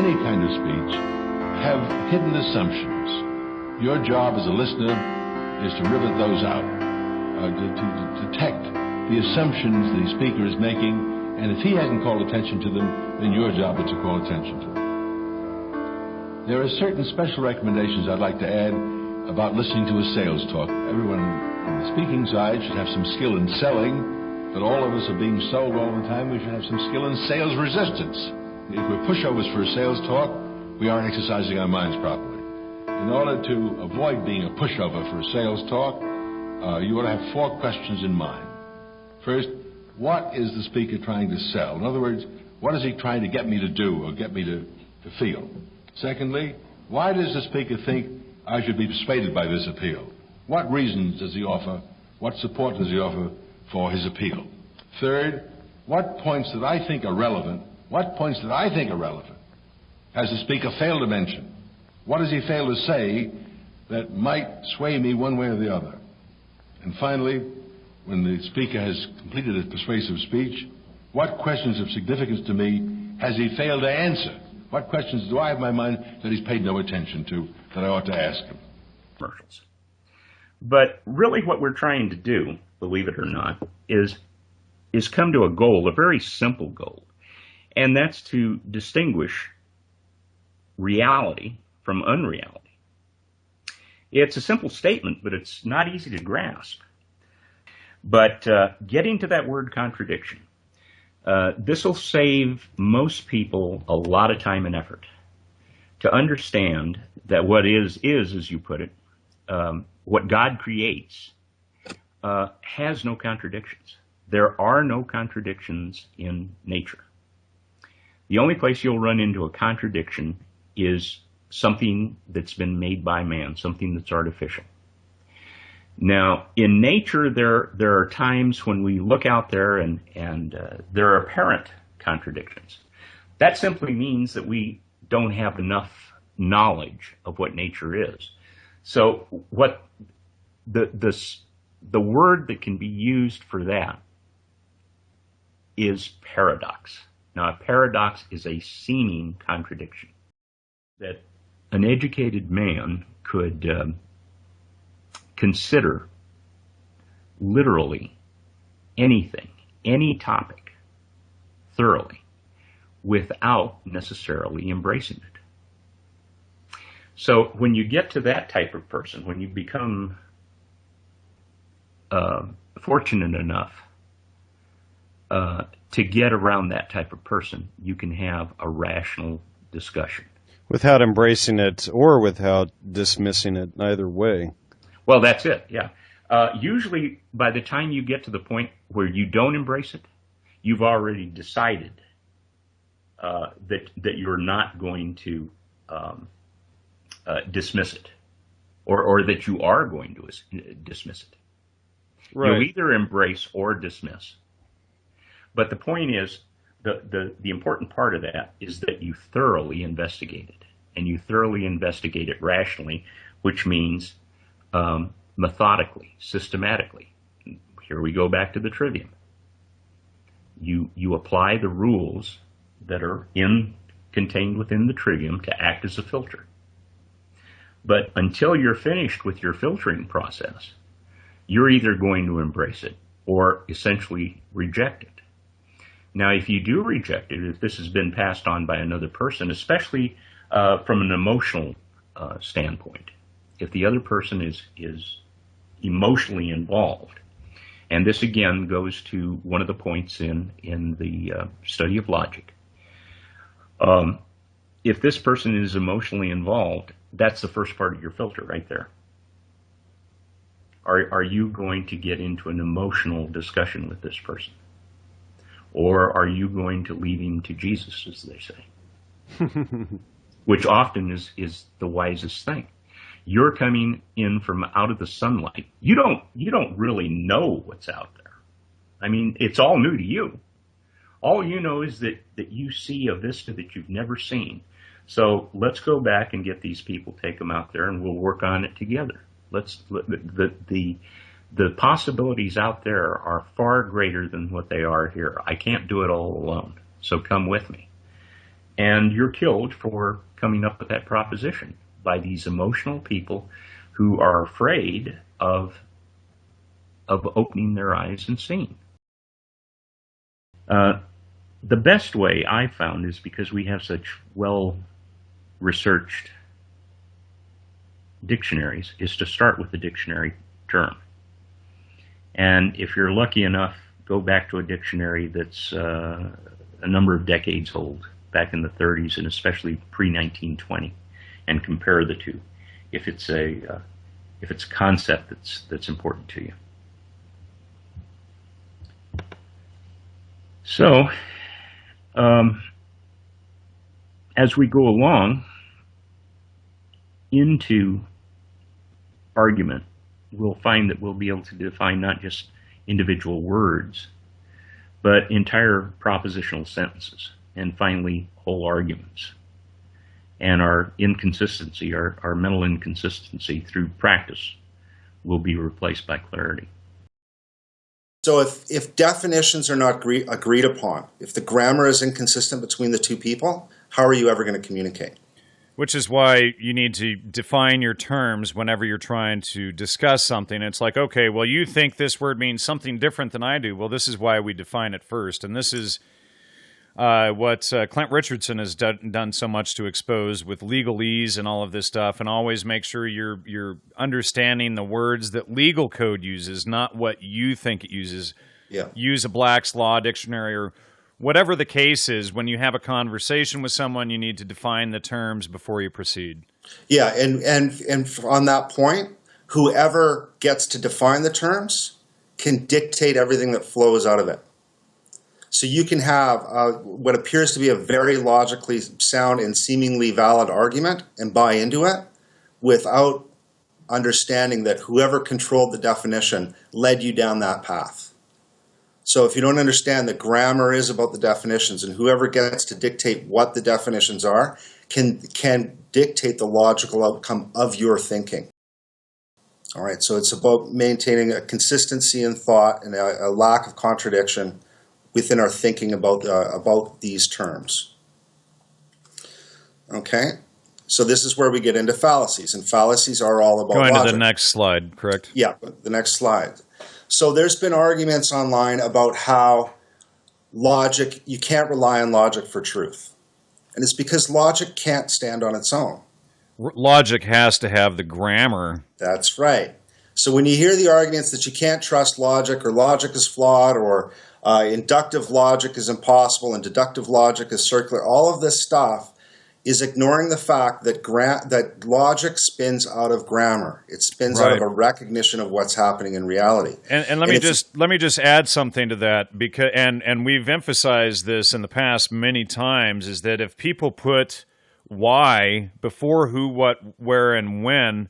any kind of speech have hidden assumptions. Your job as a listener is to rivet those out, to detect the assumptions the speaker is making, and if he hasn't called attention to them, then your job is to call attention to them. There are certain special recommendations I'd like to add about listening to a sales talk. Everyone on the speaking side should have some skill in selling, but all of us are being sold all the time. We should have some skill in sales resistance. If we're pushovers for a sales talk, we aren't exercising our minds properly. In order to avoid being a pushover for a sales talk, you ought to have 4 questions in mind. First, what is the speaker trying to sell? In other words, what is he trying to get me to do or get me to feel? Secondly, why does the speaker think I should be persuaded by this appeal? What reasons does he offer? What support does he offer for his appeal? Third, what points that I think are relevant, has the speaker failed to mention? What does he fail to say that might sway me one way or the other? And finally, when the speaker has completed his persuasive speech, what questions of significance to me has he failed to answer? What questions do I have in my mind that he's paid no attention to that I ought to ask him? Commercials. But really what we're trying to do, believe it or not, is come to a goal, a very simple goal, and that's to distinguish reality from unreality. It's a simple statement, but it's not easy to grasp. But getting to that word contradiction, this will save most people a lot of time and effort to understand that what is, as you put it, what God creates has no contradictions. There are no contradictions in nature. The only place you'll run into a contradiction is something that's been made by man, something that's artificial. Now, in nature, there are times when we look out there and there are apparent contradictions. That simply means that we don't have enough knowledge of what nature is. So what the word that can be used for that is paradox. Now, a paradox is a seeming contradiction that an educated man could consider literally anything, any topic, thoroughly, without necessarily embracing it. So when you get to that type of person, when you become fortunate enough to get around that type of person, you can have a rational discussion. Without embracing it or without dismissing it, either way. Well, that's it, yeah. Usually, by the time you get to the point where you don't embrace it, you've already decided that you're not going to dismiss it, or that you are going to dismiss it. Right. You'll either embrace or dismiss. But the point is, the important part of that is that you thoroughly investigate it, and you thoroughly investigate it rationally, which means methodically, systematically. Here we go back to the Trivium. You apply the rules that are contained within the Trivium to act as a filter. But until you're finished with your filtering process, you're either going to embrace it or essentially reject it. Now, if you do reject it, if this has been passed on by another person, especially from an emotional standpoint, if the other person is emotionally involved, and this again goes to one of the points in the study of logic, if this person is emotionally involved, that's the first part of your filter right there. Are you going to get into an emotional discussion with this person? Or are you going to leave him to Jesus, as they say? Which often is the wisest thing. You're coming in from out of the sunlight. You don't really know what's out there. I mean, it's all new to you. All you know is that you see a vista that you've never seen. So let's go back and get these people, take them out there, and we'll work on it together. The possibilities out there are far greater than what they are here. I can't do it all alone, so come with me. And you're killed for coming up with that proposition by these emotional people who are afraid of opening their eyes and seeing. The best way I found is because we have such well-researched dictionaries, is to start with the dictionary term. And if you're lucky enough, go back to a dictionary that's a number of decades old, back in the 30s and especially pre-1920, and compare the two, if it's a concept that's important to you. So, as we go along into argument, we'll find that we'll be able to define not just individual words, but entire propositional sentences, and finally whole arguments. And our inconsistency, our mental inconsistency through practice, will be replaced by clarity. So if definitions are not agreed upon, if the grammar is inconsistent between the two people, how are you ever going to communicate? Which is why you need to define your terms whenever you're trying to discuss something. It's like, okay, well, you think this word means something different than I do. Well, this is why we define it first. And this is what Clint Richardson has done so much to expose with legalese and all of this stuff, and always make sure you're understanding the words that legal code uses, not what you think it uses. Yeah. Use a Black's Law dictionary or whatever the case is. When you have a conversation with someone, you need to define the terms before you proceed. Yeah, and on that point, whoever gets to define the terms can dictate everything that flows out of it. So you can have what appears to be a very logically sound and seemingly valid argument and buy into it without understanding that whoever controlled the definition led you down that path. So if you don't understand that grammar is about the definitions, and whoever gets to dictate what the definitions are can dictate the logical outcome of your thinking. All right, so it's about maintaining a consistency in thought and a lack of contradiction within our thinking about these terms. Okay, so this is where we get into fallacies, and fallacies are all about Going logic. to the next slide, correct? Yeah, the next slide. So there's been arguments online about how logic, you can't rely on logic for truth. And it's because logic can't stand on its own. Logic has to have the grammar. That's right. So when you hear the arguments that you can't trust logic, or logic is flawed, or inductive logic is impossible and deductive logic is circular, all of this stuff is ignoring the fact that that logic spins out of grammar. It spins out of a recognition of what's happening in reality. And let me just add something to that, because and we've emphasized this in the past many times, is that if people put why before who, what, where, and when,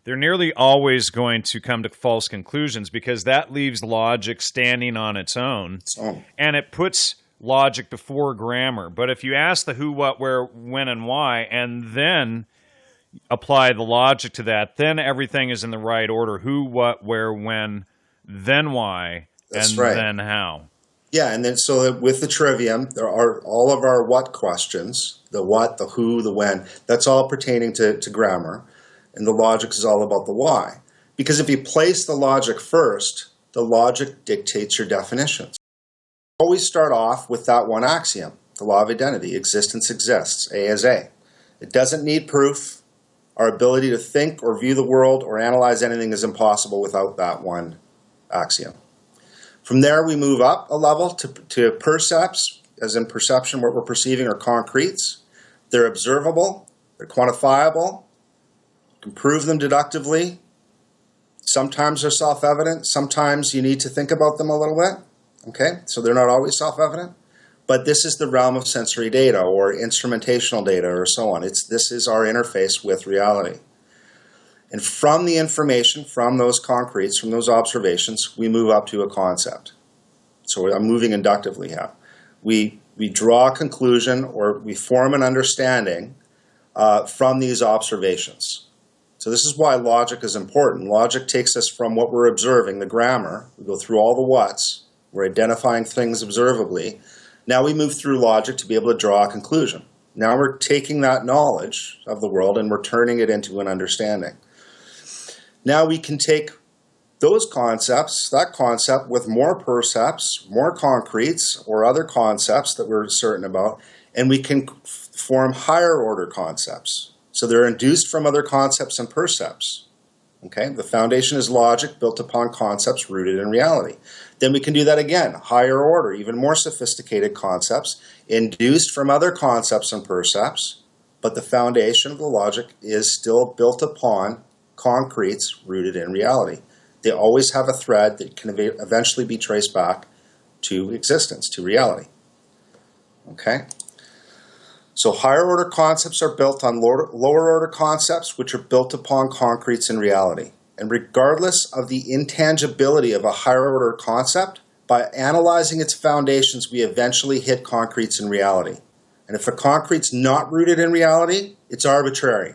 they're nearly always going to come to false conclusions, because that leaves logic standing on its own, and it puts logic before grammar. But if you ask the who, what, where, when, and why, and then apply the logic to that, then everything is in the right order. Who, what, where, when, then why, then how. Yeah, and then so with the Trivium, there are all of our what questions, the what, the who, the when, that's all pertaining to grammar, and the logic is all about the why. Because if you place the logic first, the logic dictates your definitions. Always start off with that one axiom, the law of identity: existence exists, A is A. It doesn't need proof. Our ability to think or view the world or analyze anything is impossible without that one axiom. From there, we move up a level to percepts, as in perception, what we're perceiving are concretes. They're observable, they're quantifiable, you can prove them deductively. Sometimes they're self-evident, sometimes you need to think about them a little bit. Okay, so they're not always self-evident, but this is the realm of sensory data or instrumentational data or so on. This is our interface with reality. And from the information, from those concretes, from those observations, we move up to a concept. So I'm moving inductively here. We draw a conclusion, or we form an understanding from these observations. So this is why logic is important. Logic takes us from what we're observing, the grammar. We go through all the whats. We're identifying things observably. Now we move through logic to be able to draw a conclusion. Now we're taking that knowledge of the world and we're turning it into an understanding. Now we can take those concepts, that concept with more percepts, more concretes, or other concepts that we're certain about, and we can form higher order concepts. So they're induced from other concepts and percepts. Okay, the foundation is logic built upon concepts rooted in reality. Then we can do that again, higher order, even more sophisticated concepts, induced from other concepts and percepts, but the foundation of the logic is still built upon concretes rooted in reality. They always have a thread that can eventually be traced back to existence, to reality. Okay? So higher order concepts are built on lower order concepts, which are built upon concretes in reality. And regardless of the intangibility of a higher order concept, by analyzing its foundations, we eventually hit concretes in reality. And if a concrete's not rooted in reality, it's arbitrary.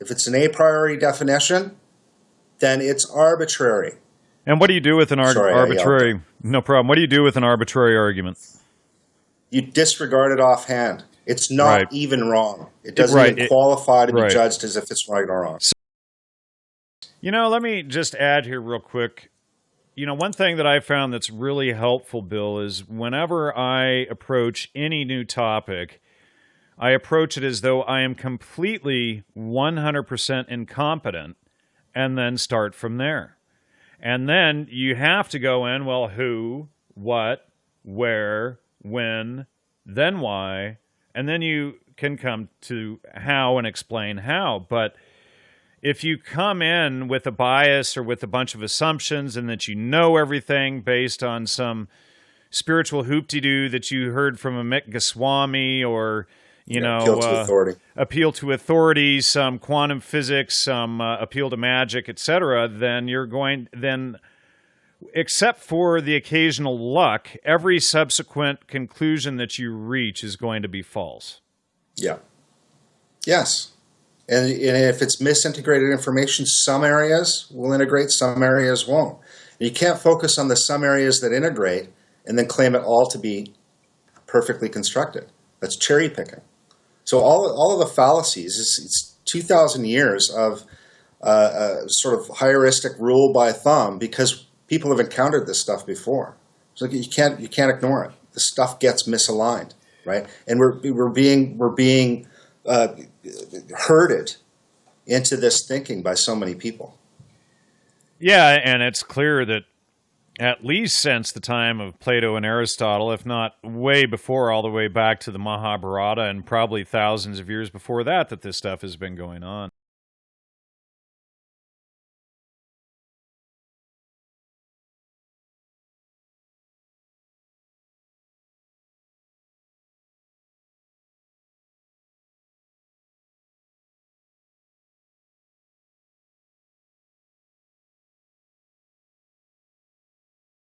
If it's an a priori definition, then it's arbitrary. And what do you do with an arbitrary? No problem. What do you do with an arbitrary argument? You disregard it offhand. It's not even wrong. It doesn't even qualify to be judged as if it's right or wrong. You know, let me just add here real quick. You know, one thing that I found that's really helpful, Bill, is whenever I approach any new topic, I approach it as though I am completely 100% incompetent and then start from there. And then you have to go in, well, who, what, where, when, then why, and then you can come to how and explain how. But if you come in with a bias or with a bunch of assumptions and that you know everything based on some spiritual hoop-de-doo that you heard from Amit Goswami or, appeal to authority, some quantum physics, some appeal to magic, etc., then except for the occasional luck, every subsequent conclusion that you reach is going to be false. Yeah. Yes. And if it's misintegrated information, some areas will integrate, some areas won't. And you can't focus on the some areas that integrate and then claim it all to be perfectly constructed. That's cherry picking. So all of the fallacies, it's 2,000 years of sort of heuristic rule by thumb because people have encountered this stuff before. So you can't ignore it. The stuff gets misaligned, right? And we're being herded into this thinking by so many people. Yeah, and it's clear that at least since the time of Plato and Aristotle, if not way before, all the way back to the Mahabharata and probably thousands of years before that this stuff has been going on.